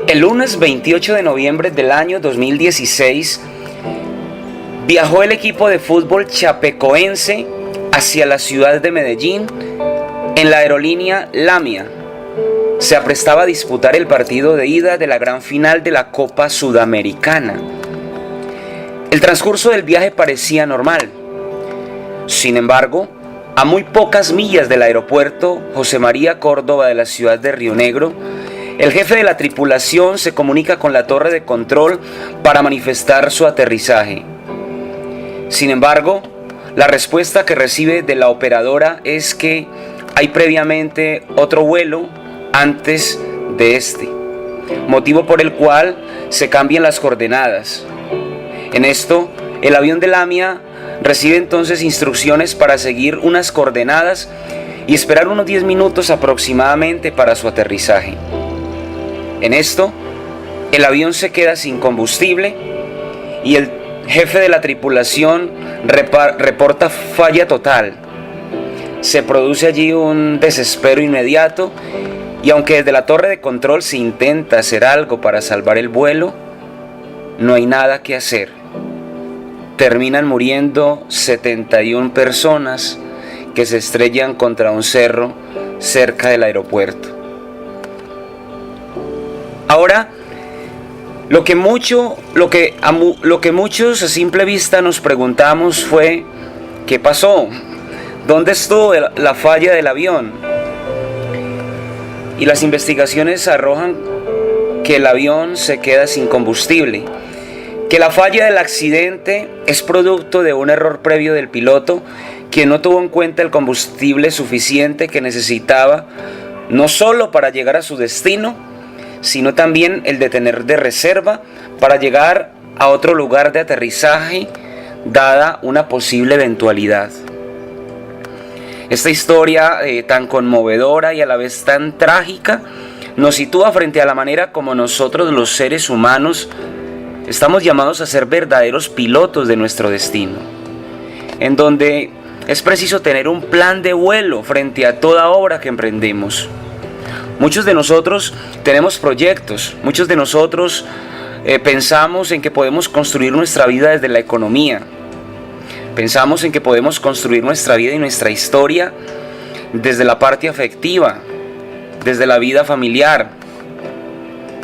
El lunes 28 de noviembre del año 2016 viajó el equipo de fútbol chapecoense hacia la ciudad de Medellín en la aerolínea Lamia. Se aprestaba a disputar el partido de ida de la gran final de la Copa Sudamericana. El transcurso del viaje parecía normal. Sin embargo, a muy pocas millas del aeropuerto José María Córdoba de la ciudad de Río Negro, el jefe de la tripulación se comunica con la torre de control para manifestar su aterrizaje. Sin embargo, la respuesta que recibe de la operadora es que hay previamente otro vuelo antes de este, motivo por el cual se cambian las coordenadas. En esto, el avión de Lamia recibe entonces instrucciones para seguir unas coordenadas y esperar unos 10 minutos aproximadamente para su aterrizaje. En esto, el avión se queda sin combustible y el jefe de la tripulación reporta falla total. Se produce allí un desespero inmediato y aunque desde la torre de control se intenta hacer algo para salvar el vuelo, no hay nada que hacer. Terminan muriendo 71 personas que se estrellan contra un cerro cerca del aeropuerto. Ahora, lo que muchos a simple vista nos preguntamos fue, ¿qué pasó? ¿Dónde estuvo la falla del avión? Y las investigaciones arrojan que el avión se queda sin combustible, que la falla del accidente es producto de un error previo del piloto, quien no tuvo en cuenta el combustible suficiente que necesitaba, no solo para llegar a su destino, sino también el de tener de reserva para llegar a otro lugar de aterrizaje, dada una posible eventualidad. Esta historia tan conmovedora y a la vez tan trágica nos sitúa frente a la manera como nosotros los seres humanos estamos llamados a ser verdaderos pilotos de nuestro destino, en donde es preciso tener un plan de vuelo frente a toda obra que emprendemos. Muchos de nosotros tenemos proyectos, muchos de nosotros pensamos en que podemos construir nuestra vida desde la economía. Pensamos en que podemos construir nuestra vida y nuestra historia desde la parte afectiva, desde la vida familiar.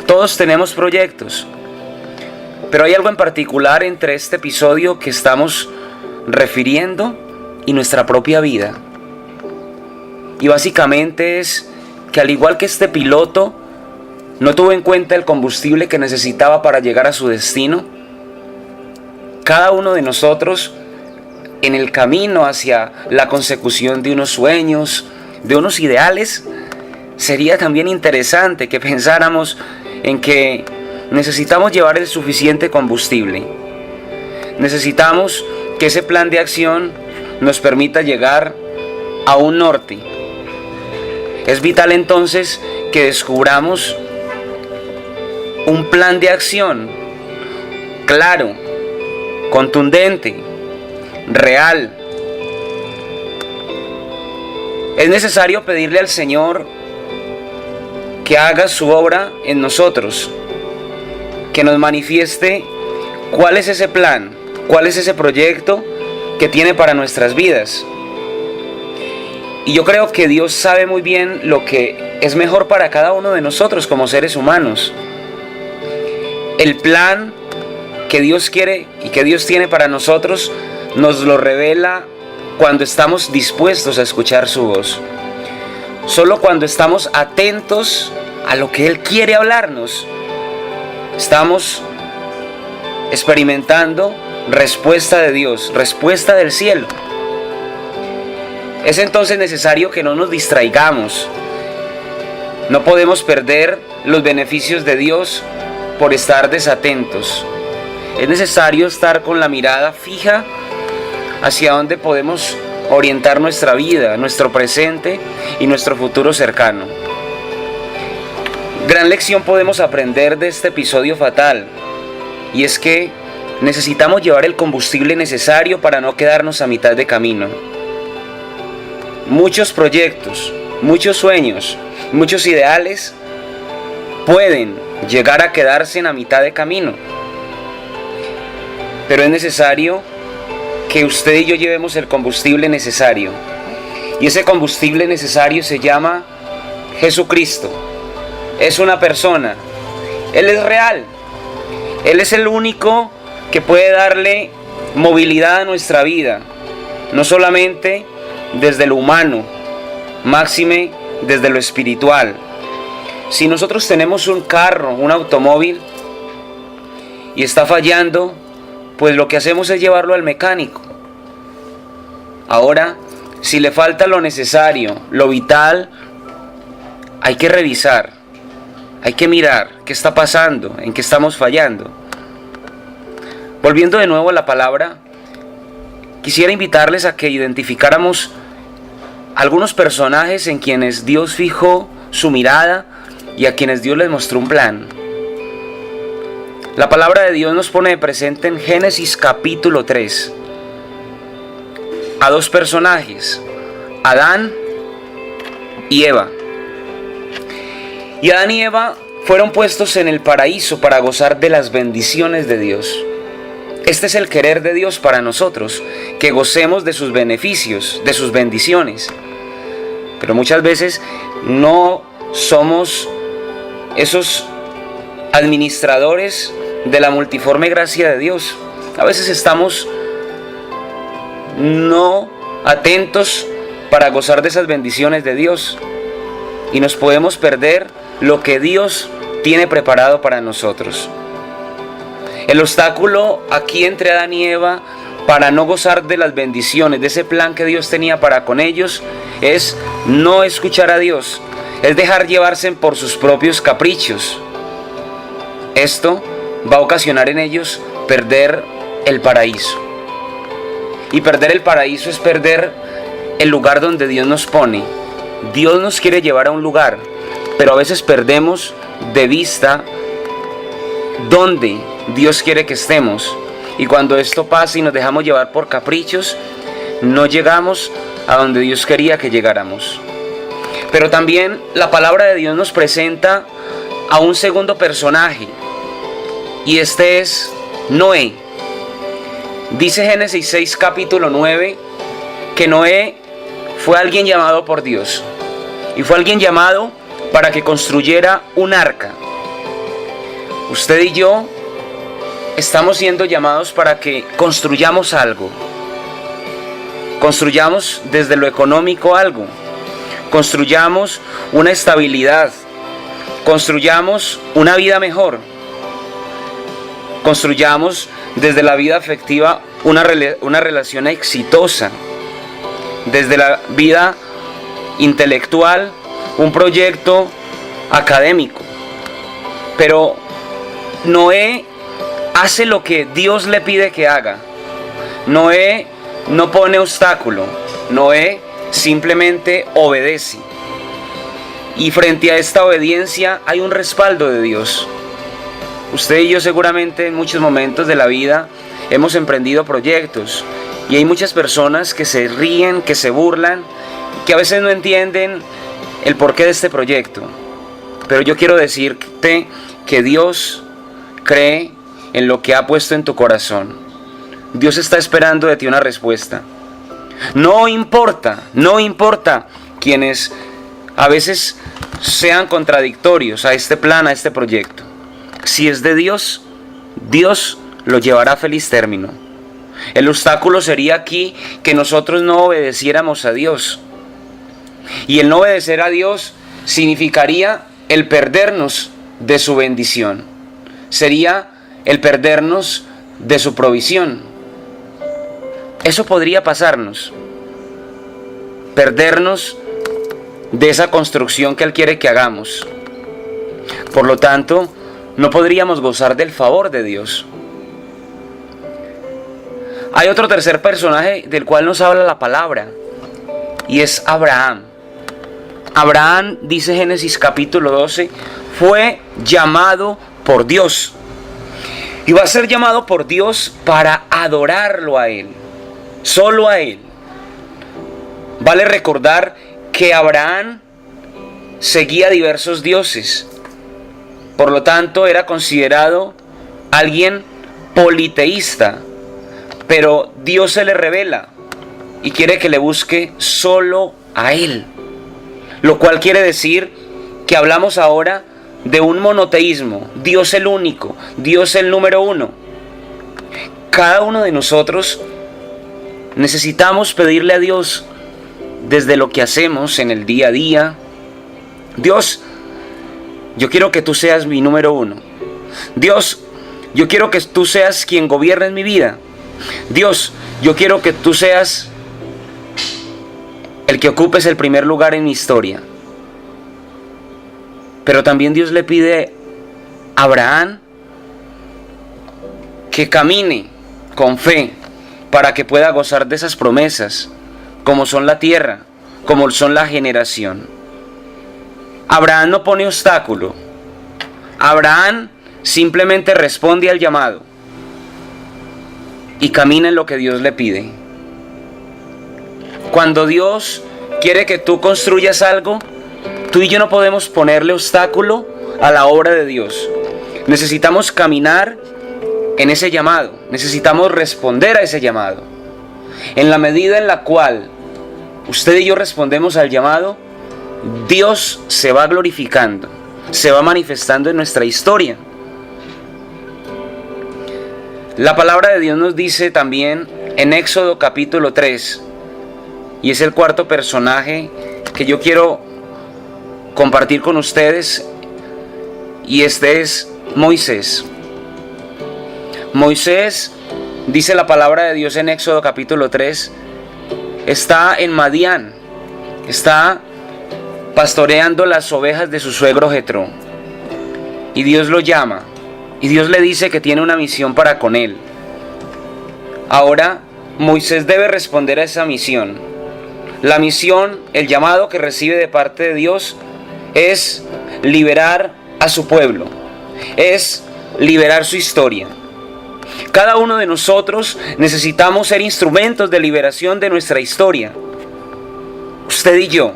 Todos tenemos proyectos, pero hay algo en particular entre este episodio que estamos refiriendo y nuestra propia vida. Y básicamente es que al igual que este piloto no tuvo en cuenta el combustible que necesitaba para llegar a su destino, cada uno de nosotros en el camino hacia la consecución de unos sueños, de unos ideales, sería también interesante que pensáramos en que necesitamos llevar el suficiente combustible. Necesitamos que ese plan de acción nos permita llegar a un norte. Es vital entonces que descubramos un plan de acción claro, contundente, real. Es necesario pedirle al Señor que haga su obra en nosotros, que nos manifieste cuál es ese plan, cuál es ese proyecto que tiene para nuestras vidas. Y yo creo que Dios sabe muy bien lo que es mejor para cada uno de nosotros como seres humanos. El plan que Dios quiere y que Dios tiene para nosotros nos lo revela cuando estamos dispuestos a escuchar su voz. Solo cuando estamos atentos a lo que Él quiere hablarnos, estamos experimentando respuesta de Dios, respuesta del cielo. Es entonces necesario que no nos distraigamos. No podemos perder los beneficios de Dios por estar desatentos. Es necesario estar con la mirada fija hacia donde podemos orientar nuestra vida, nuestro presente y nuestro futuro cercano. Gran lección podemos aprender de este episodio fatal, y es que necesitamos llevar el combustible necesario para no quedarnos a mitad de camino. Muchos proyectos, muchos sueños, muchos ideales pueden llegar a quedarse en la mitad de camino. Pero es necesario que usted y yo llevemos el combustible necesario. Y ese combustible necesario se llama Jesucristo. Es una persona. Él es real. Él es el único que puede darle movilidad a nuestra vida. No solamente desde lo humano, máxime desde lo espiritual. Si nosotros tenemos un carro, un automóvil, y está fallando, pues lo que hacemos es llevarlo al mecánico. Ahora, si le falta lo necesario, lo vital, hay que revisar, hay que mirar qué está pasando, en qué estamos fallando. Volviendo de nuevo a la palabra, quisiera invitarles a que identificáramos algunos personajes en quienes Dios fijó su mirada y a quienes Dios les mostró un plan. La palabra de Dios nos pone de presente en Génesis capítulo 3 a dos personajes, Adán y Eva. Y Adán y Eva fueron puestos en el paraíso para gozar de las bendiciones de Dios. Este es el querer de Dios para nosotros, que gocemos de sus beneficios, de sus bendiciones. Pero muchas veces no somos esos administradores de la multiforme gracia de Dios. A veces estamos no atentos para gozar de esas bendiciones de Dios y nos podemos perder lo que Dios tiene preparado para nosotros. El obstáculo aquí entre Adán y Eva para no gozar de las bendiciones, de ese plan que Dios tenía para con ellos, es no escuchar a Dios, es dejar llevarse por sus propios caprichos. Esto va a ocasionar en ellos perder el paraíso. Y perder el paraíso es perder el lugar donde Dios nos pone. Dios nos quiere llevar a un lugar, pero a veces perdemos de vista dónde Dios quiere que estemos. Y cuando esto pasa y nos dejamos llevar por caprichos, no llegamos a donde Dios quería que llegáramos. Pero también la palabra de Dios nos presenta a un segundo personaje, y este es Noé. Dice Génesis 6 capítulo 9 que Noé fue alguien llamado por Dios, y fue alguien llamado para que construyera un arca. Usted y yo estamos siendo llamados para que construyamos algo. Construyamos desde lo económico algo. Construyamos una estabilidad. Construyamos una vida mejor. Construyamos desde la vida afectiva una relación exitosa. Desde la vida intelectual, un proyecto académico. Pero Noé hace lo que Dios le pide que haga. Noé no pone obstáculo. Noé simplemente obedece. Y frente a esta obediencia hay un respaldo de Dios. Usted y yo seguramente en muchos momentos de la vida hemos emprendido proyectos. Y hay muchas personas que se ríen, que se burlan, que a veces no entienden el porqué de este proyecto. Pero yo quiero decirte que Dios cree en lo que ha puesto en tu corazón. Dios está esperando de ti una respuesta. No importa quienes a veces sean contradictorios a este plan, a este proyecto. Si es de Dios, Dios lo llevará a feliz término. El obstáculo sería aquí que nosotros no obedeciéramos a Dios. Y el no obedecer a Dios significaría el perdernos de su bendición. Sería el perdernos de su provisión. Eso podría pasarnos. Perdernos de esa construcción que Él quiere que hagamos. Por lo tanto, no podríamos gozar del favor de Dios. Hay otro tercer personaje del cual nos habla la palabra, y es Abraham. Abraham, dice Génesis capítulo 12, fue llamado por Dios. Y va a ser llamado por Dios para adorarlo a Él, solo a Él. Vale recordar que Abraham seguía diversos dioses. Por lo tanto, era considerado alguien politeísta. Pero Dios se le revela y quiere que le busque solo a Él. Lo cual quiere decir que hablamos ahora de un monoteísmo. Dios el único, Dios el número uno. Cada uno de nosotros necesitamos pedirle a Dios desde lo que hacemos en el día a día. Dios, yo quiero que tú seas mi número uno. Dios, yo quiero que tú seas quien gobierne mi vida. Dios, yo quiero que tú seas el que ocupes el primer lugar en mi historia. Pero también Dios le pide a Abraham que camine con fe para que pueda gozar de esas promesas, como son la tierra, como son la generación. Abraham no pone obstáculo. Abraham simplemente responde al llamado y camina en lo que Dios le pide. Cuando Dios quiere que tú construyas algo, tú y yo no podemos ponerle obstáculo a la obra de Dios. Necesitamos caminar en ese llamado. Necesitamos responder a ese llamado. En la medida en la cual usted y yo respondemos al llamado, Dios se va glorificando, se va manifestando en nuestra historia. La palabra de Dios nos dice también en Éxodo capítulo 3, y es el cuarto personaje que yo quiero compartir con ustedes, y este es Moisés. Moisés, dice la palabra de Dios en Éxodo capítulo 3, está en Madián, está pastoreando las ovejas de su suegro Jetro, y Dios lo llama, y Dios le dice que tiene una misión para con él. Ahora Moisés debe responder a esa misión. La misión, el llamado que recibe de parte de Dios es liberar a su pueblo, es liberar su historia. Cada uno de nosotros necesitamos ser instrumentos de liberación de nuestra historia. Usted y yo,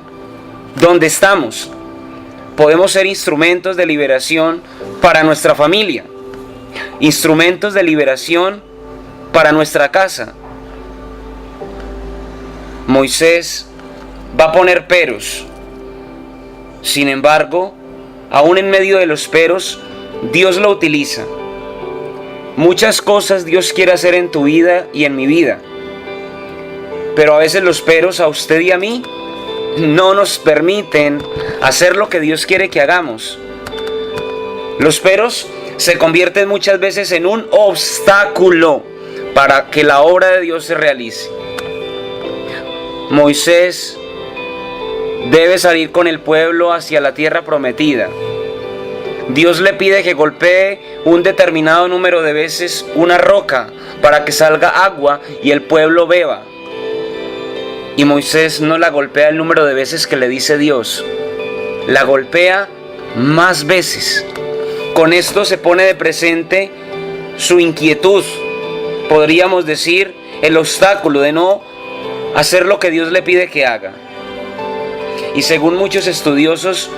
donde estamos, podemos ser instrumentos de liberación para nuestra familia, instrumentos de liberación para nuestra casa. Moisés va a poner peros. Sin embargo, aún en medio de los peros, Dios lo utiliza. Muchas cosas Dios quiere hacer en tu vida y en mi vida, pero a veces los peros a usted y a mí no nos permiten hacer lo que Dios quiere que hagamos. Los peros se convierten muchas veces en un obstáculo para que la obra de Dios se realice. Moisés debe salir con el pueblo hacia la tierra prometida. Dios le pide que golpee un determinado número de veces una roca para que salga agua y el pueblo beba. Y Moisés no la golpea el número de veces que le dice Dios, la golpea más veces. Con esto se pone de presente su inquietud, podríamos decir, el obstáculo de no hacer lo que Dios le pide que haga. Y según muchos estudiosos,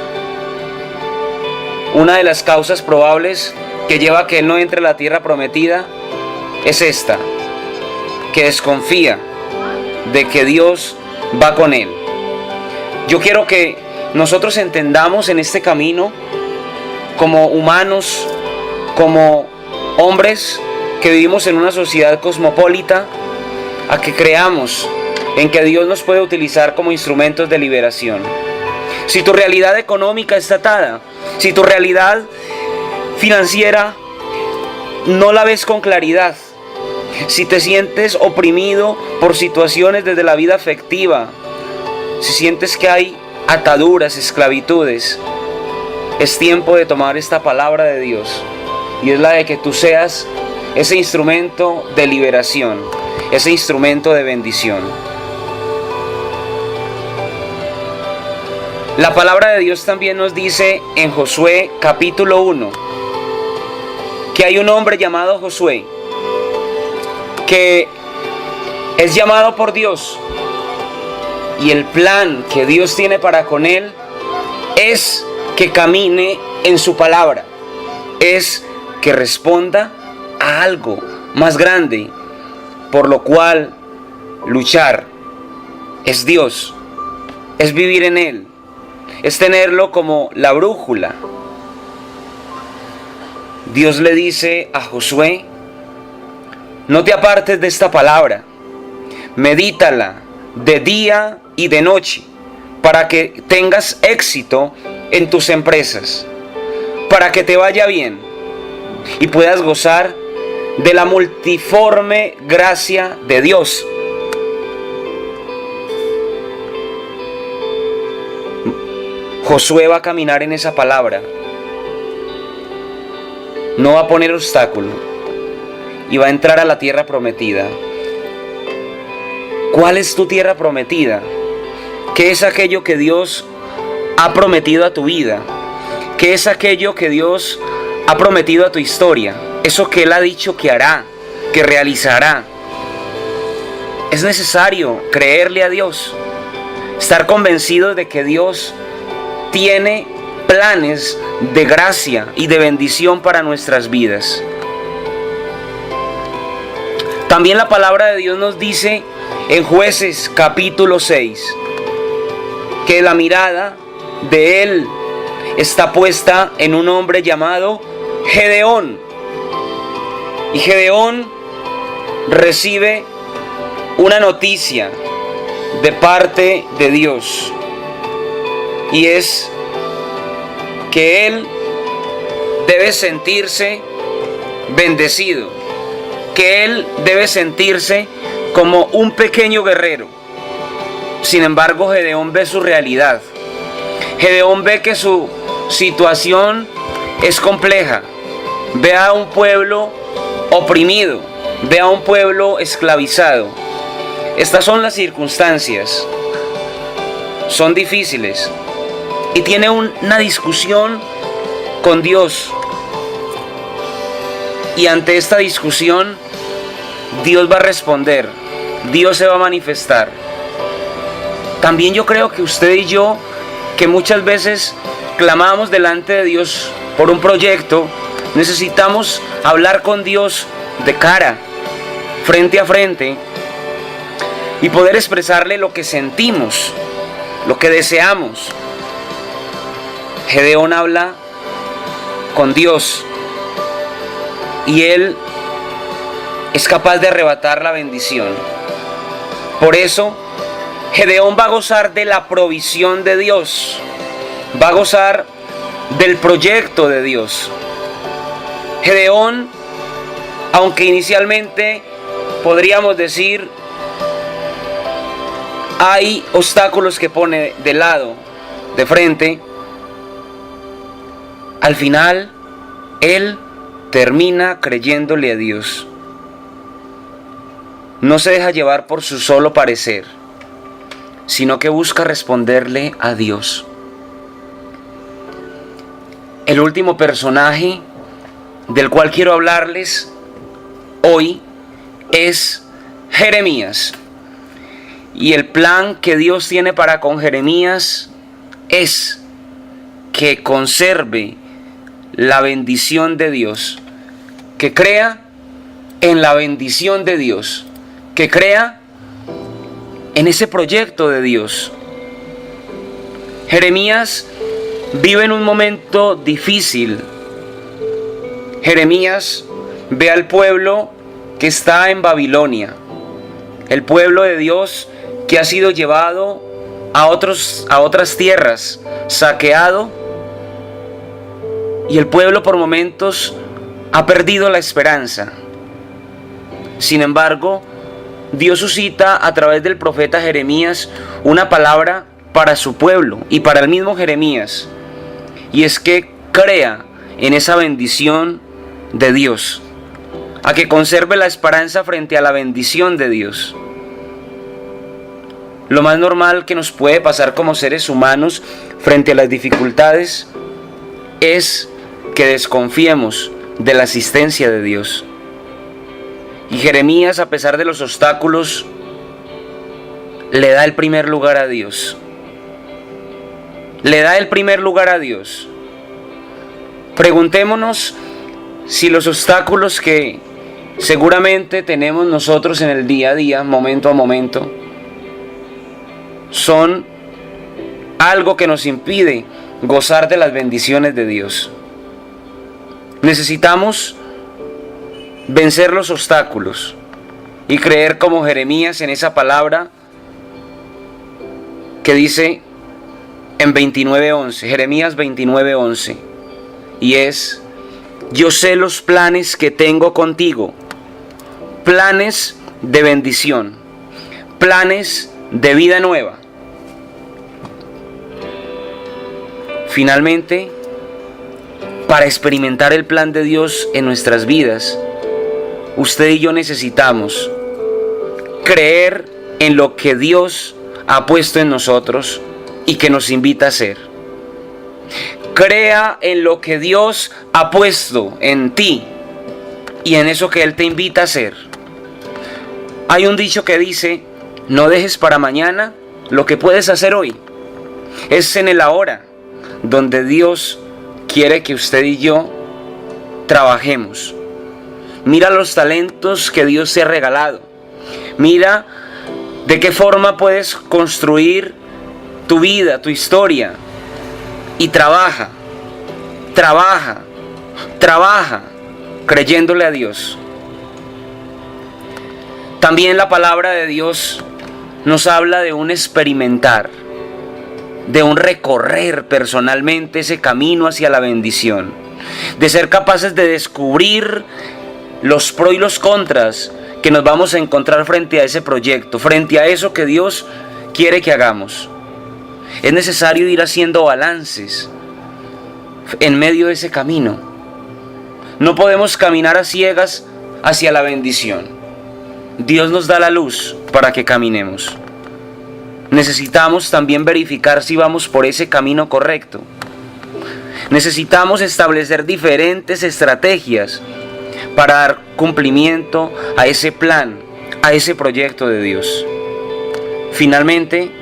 una de las causas probables que lleva a que él no entre a la tierra prometida es esta, que desconfía de que Dios va con él. Yo quiero que nosotros entendamos en este camino, como humanos, como hombres que vivimos en una sociedad cosmopolita, a que creamos en que Dios nos puede utilizar como instrumentos de liberación. Si tu realidad económica está atada, si tu realidad financiera no la ves con claridad, si te sientes oprimido por situaciones desde la vida afectiva, si sientes que hay ataduras, esclavitudes, es tiempo de tomar esta palabra de Dios, y es la de que tú seas ese instrumento de liberación, ese instrumento de bendición. La palabra de Dios también nos dice en Josué capítulo 1 que hay un hombre llamado Josué que es llamado por Dios, y el plan que Dios tiene para con él es que camine en su palabra, es que responda a algo más grande, por lo cual luchar es Dios, es vivir en Él, es tenerlo como la brújula. Dios le dice a Josué: no te apartes de esta palabra, medítala de día y de noche, para que tengas éxito en tus empresas, para que te vaya bien y puedas gozar de la multiforme gracia de Dios. Josué va a caminar en esa palabra, no va a poner obstáculo y va a entrar a la tierra prometida. ¿Cuál es tu tierra prometida? ¿Qué es aquello que Dios ha prometido a tu vida? ¿Qué es aquello que Dios ha prometido a tu historia? Eso que Él ha dicho que hará, que realizará. Es necesario creerle a Dios, estar convencido de que Dios tiene planes de gracia y de bendición para nuestras vidas. También la palabra de Dios nos dice en Jueces capítulo 6 que la mirada de Él está puesta en un hombre llamado Gedeón. Y Gedeón recibe una noticia de parte de Dios, y es que él debe sentirse bendecido, que él debe sentirse como un pequeño guerrero. Sin embargo, Gedeón ve su realidad. Gedeón ve que su situación es compleja. Ve a un pueblo oprimido, ve a un pueblo esclavizado. Estas son las circunstancias. Son difíciles. Y tiene una discusión con Dios. Y ante esta discusión, Dios va a responder. Dios se va a manifestar. También yo creo que usted y yo, que muchas veces clamamos delante de Dios por un proyecto, necesitamos hablar con Dios de cara, frente a frente, y poder expresarle lo que sentimos, lo que deseamos. Gedeón habla con Dios y él es capaz de arrebatar la bendición. Por eso, Gedeón va a gozar de la provisión de Dios, va a gozar del proyecto de Dios. Gedeón, aunque inicialmente podríamos decir hay obstáculos que pone de lado, de frente, al final él termina creyéndole a Dios. No se deja llevar por su solo parecer, sino que busca responderle a Dios. El último personaje del cual quiero hablarles hoy es Jeremías. Y el plan que Dios tiene para con Jeremías es que conserve la bendición de Dios, que crea en la bendición de Dios, que crea en ese proyecto de Dios. Jeremías vive en un momento difícil. Jeremías ve al pueblo que está en Babilonia, el pueblo de Dios que ha sido llevado a otras tierras, saqueado, y el pueblo por momentos ha perdido la esperanza. Sin embargo, Dios suscita a través del profeta Jeremías una palabra para su pueblo y para el mismo Jeremías, y es que crea en esa bendición de Dios, a que conserve la esperanza frente a la bendición de Dios. Lo más normal que nos puede pasar como seres humanos frente a las dificultades es que desconfiemos de la asistencia de Dios. Y Jeremías, a pesar de los obstáculos, le da el primer lugar a Dios. le da el primer lugar a Dios. Preguntémonos si los obstáculos que seguramente tenemos nosotros en el día a día, momento a momento, son algo que nos impide gozar de las bendiciones de Dios. Necesitamos vencer los obstáculos y creer como Jeremías en esa palabra que dice en 29:11, Jeremías 29:11, y es: yo sé los planes que tengo contigo, planes de bendición, planes de vida nueva. Finalmente, para experimentar el plan de Dios en nuestras vidas, usted y yo necesitamos creer en lo que Dios ha puesto en nosotros y que nos invita a hacer. Crea en lo que Dios ha puesto en ti y en eso que Él te invita a hacer. Hay un dicho que dice: no dejes para mañana lo que puedes hacer hoy. Es en el ahora donde Dios quiere que usted y yo trabajemos. Mira los talentos que Dios te ha regalado. Mira de qué forma puedes construir tu vida, tu historia. Y trabaja, creyéndole a Dios. También la palabra de Dios nos habla de un experimentar, de un recorrer personalmente ese camino hacia la bendición, de ser capaces de descubrir los pros y los contras que nos vamos a encontrar frente a ese proyecto, frente a eso que Dios quiere que hagamos. Es necesario ir haciendo balances en medio de ese camino. No podemos caminar a ciegas hacia la bendición. Dios nos da la luz para que caminemos. Necesitamos también verificar si vamos por ese camino correcto. Necesitamos establecer diferentes estrategias para dar cumplimiento a ese plan, a ese proyecto de Dios. Finalmente,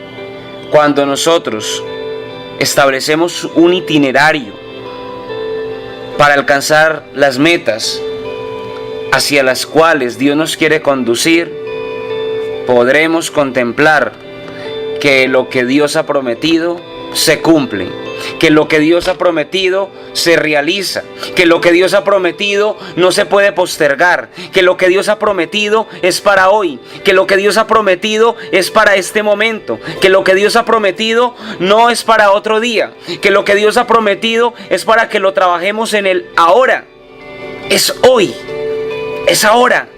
cuando nosotros establecemos un itinerario para alcanzar las metas hacia las cuales Dios nos quiere conducir, podremos contemplar que lo que Dios ha prometido se cumple, que lo que Dios ha prometido se realiza, que lo que Dios ha prometido no se puede postergar, que lo que Dios ha prometido es para hoy, que lo que Dios ha prometido es para este momento, que lo que Dios ha prometido no es para otro día, que lo que Dios ha prometido es para que lo trabajemos en el ahora. Es hoy, es ahora.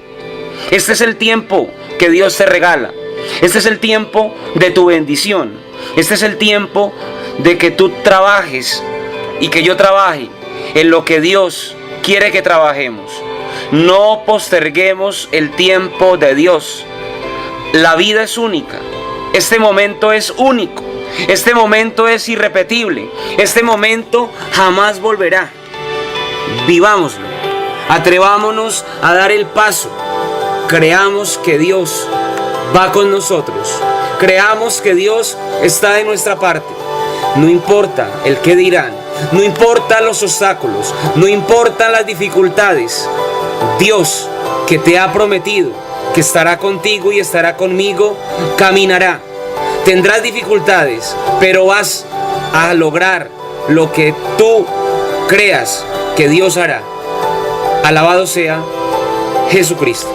Este es el tiempo que Dios te regala. Este es el tiempo de tu bendición. Este es el tiempo de que tú trabajes y que yo trabaje en lo que Dios quiere que trabajemos. No posterguemos el tiempo de Dios. La vida es única. Este momento es único. Este momento es irrepetible. Este momento jamás volverá. Vivámoslo. Atrevámonos a dar el paso. Creamos que Dios va con nosotros. Creamos que Dios está de nuestra parte. No importa el qué dirán, no importa los obstáculos, no importan las dificultades. Dios, que te ha prometido que estará contigo y estará conmigo, caminará. Tendrás dificultades, pero vas a lograr lo que tú creas que Dios hará. Alabado sea Jesucristo.